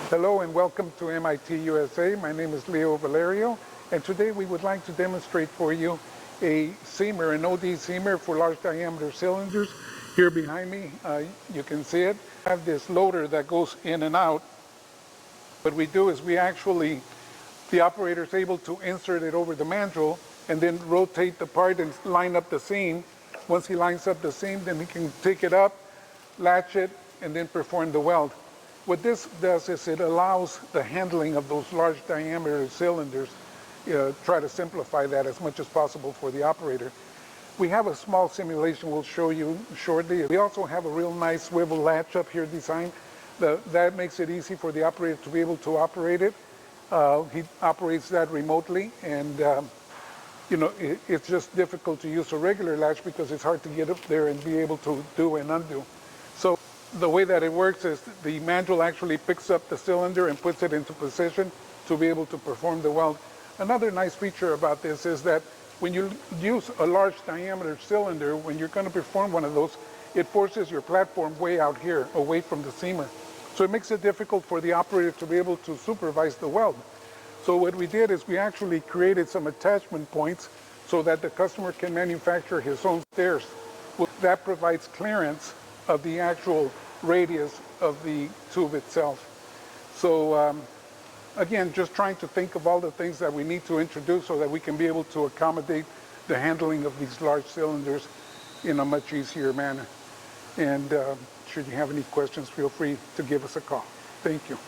Hello and welcome to MIT USA. My name is Leo Valerio, and today we would like to demonstrate for you a seamer, an OD seamer for large diameter cylinders. Here behind me, you can see it. I have this loader that goes in and out. What we do is the operator is able to insert it over the mandrel and then rotate the part and line up the seam. Once he lines up the seam, then he can take it up, latch it, and then perform the weld. What this does is it allows the handling of those large diameter cylinders, try to simplify that as much as possible for the operator. We have a small simulation we'll show you shortly. We also have a real nice swivel latch up here designed. That makes it easy for the operator to be able to operate it. He operates that remotely, and it's just difficult to use a regular latch because it's hard to get up there and be able to do and undo. So the way that it works is the mandrel actually picks up the cylinder and puts it into position to be able to perform the weld. Another nice feature about this is that when you use a large diameter cylinder, when you're going to perform one of those, it forces your platform way out here, away from the seamer. So it makes it difficult for the operator to be able to supervise the weld. So what we did is we actually created some attachment points so that the customer can manufacture his own stairs. That provides clearance of the actual radius of the tube itself. So again, just trying to think of all the things that we need to introduce so that we can be able to accommodate the handling of these large cylinders in a much easier manner. And should you have any questions, feel free to give us a call. Thank you.